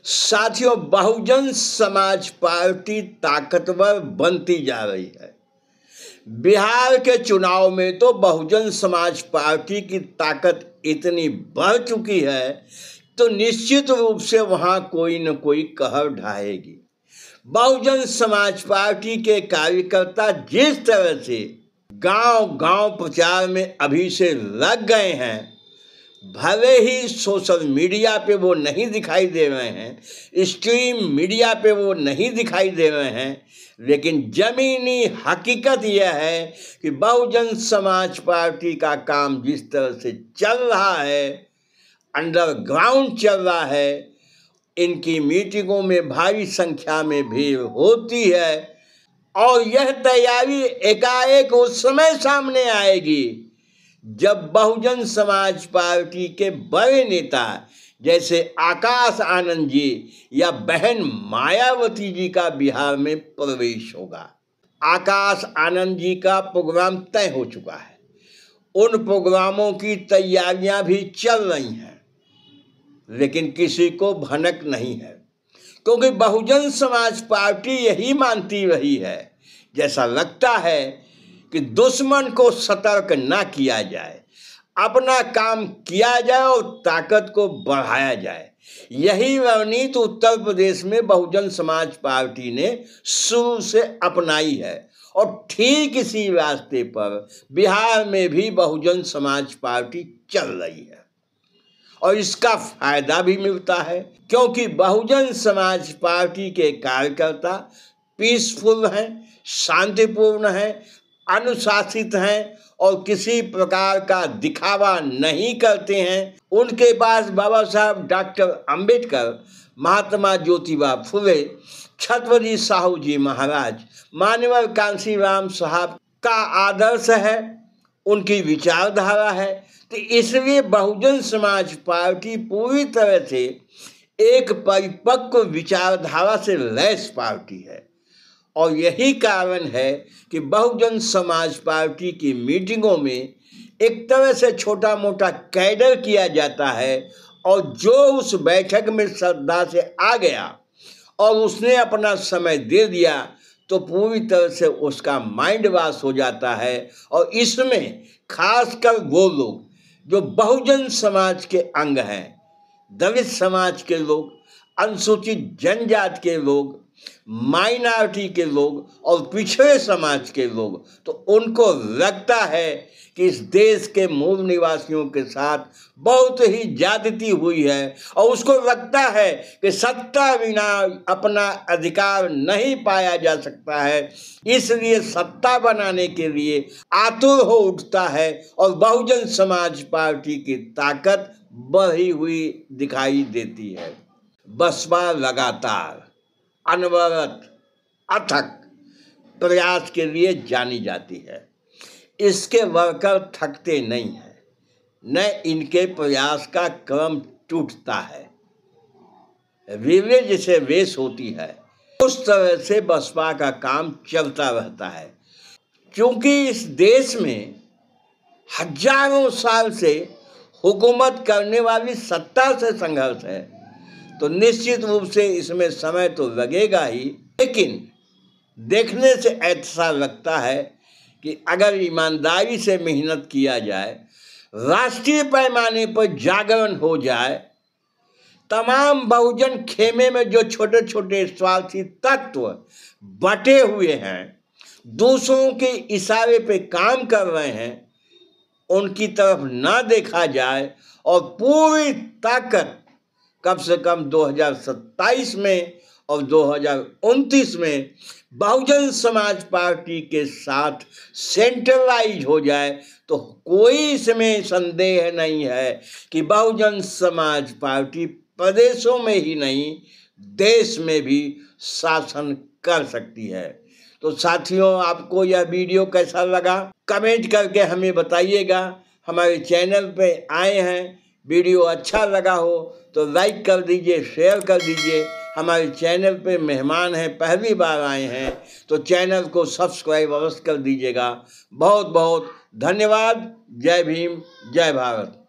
साथियों, बहुजन समाज पार्टी ताकतवर बनती जा रही है। बिहार के चुनाव में तो बहुजन समाज पार्टी की ताकत इतनी बढ़ चुकी है तो निश्चित रूप से वहां कोई न कोई कहर ढाएगी। बहुजन समाज पार्टी के कार्यकर्ता जिस तरह से गांव-गांव प्रचार में अभी से लग गए हैं, भले ही सोशल मीडिया पे वो नहीं दिखाई दे रहे हैं, स्ट्रीम मीडिया पे वो नहीं दिखाई दे रहे हैं, लेकिन जमीनी हकीकत यह है कि बहुजन समाज पार्टी का काम जिस तरह से चल रहा है, अंडरग्राउंड चल रहा है, इनकी मीटिंगों में भारी संख्या में भीड़ होती है और यह तैयारी एकाएक उस समय सामने आएगी जब बहुजन समाज पार्टी के बड़े नेता जैसे आकाश आनंद जी या बहन मायावती जी का बिहार में प्रवेश होगा। आकाश आनंद जी का प्रोग्राम तय हो चुका है, उन प्रोग्रामों की तैयारियां भी चल रही हैं, लेकिन किसी को भनक नहीं है, क्योंकि बहुजन समाज पार्टी यही मानती रही है, जैसा लगता है कि दुश्मन को सतर्क ना किया जाए, अपना काम किया जाए और ताकत को बढ़ाया जाए। यही रणनीति उत्तर प्रदेश में बहुजन समाज पार्टी ने शुरू से अपनाई है और ठीक इसी रास्ते पर बिहार में भी बहुजन समाज पार्टी चल रही है और इसका फायदा भी मिलता है, क्योंकि बहुजन समाज पार्टी के कार्यकर्ता पीसफुल हैं, शांतिपूर्ण हैं, अनुशासित हैं और किसी प्रकार का दिखावा नहीं करते हैं। उनके पास बाबा साहब डॉक्टर अंबेडकर, महात्मा ज्योतिबा फुले, छत्रपति साहू जी महाराज, मान्यवर कांशीराम साहब का आदर्श है, उनकी विचारधारा है। तो इसलिए बहुजन समाज पार्टी पूरी तरह से एक परिपक्व विचारधारा से लैस पार्टी है और यही कारण है कि बहुजन समाज पार्टी की मीटिंगों में एक तरह से छोटा मोटा कैडर किया जाता है और जो उस बैठक में श्रद्धा से आ गया और उसने अपना समय दे दिया तो पूरी तरह से उसका माइंड वॉश हो जाता है। और इसमें खासकर वो लोग जो बहुजन समाज के अंग हैं, दलित समाज के लोग, अनुसूचित जनजाति के लोग, माइनॉरिटी के लोग और पिछड़े समाज के लोग, तो उनको लगता है कि इस देश के मूल निवासियों के साथ बहुत ही ज्यादती हुई है और उसको लगता है कि सत्ता बिना अपना अधिकार नहीं पाया जा सकता है, इसलिए सत्ता बनाने के लिए आतुर हो उठता है और बहुजन समाज पार्टी की ताकत बढ़ी हुई दिखाई देती है। बसपा लगातार अनवरत अथक प्रयास के लिए जानी जाती है। इसके वर्कर थकते नहीं हैं, न इनके प्रयास का क्रम टूटता है। रिले जैसे रेस होती है उस तरह से बसपा का काम चलता रहता है। क्योंकि इस देश में हजारों साल से हुकूमत करने वाली सत्ता से संघर्ष है, तो निश्चित रूप से इसमें समय तो लगेगा ही, लेकिन देखने से ऐसा लगता है कि अगर ईमानदारी से मेहनत किया जाए, राष्ट्रीय पैमाने पर जागरण हो जाए, तमाम बहुजन खेमे में जो छोटे छोटे स्वार्थी तत्व बटे हुए हैं, दूसरों के इशारे पे काम कर रहे हैं, उनकी तरफ ना देखा जाए और पूरी ताकत कम से कम 2027 में और 2029 में बहुजन समाज पार्टी के साथ सेंट्रलाइज हो जाए, तो कोई इसमें संदेह नहीं है कि बहुजन समाज पार्टी प्रदेशों में ही नहीं देश में भी शासन कर सकती है। तो साथियों, आपको यह वीडियो कैसा लगा कमेंट करके हमें बताइएगा। हमारे चैनल पे आए हैं, वीडियो अच्छा लगा हो तो लाइक कर दीजिए, शेयर कर दीजिए। हमारे चैनल पे मेहमान हैं, पहली बार आए हैं तो चैनल को सब्सक्राइब अवश्य कर दीजिएगा। बहुत बहुत धन्यवाद। जय भीम, जय भारत।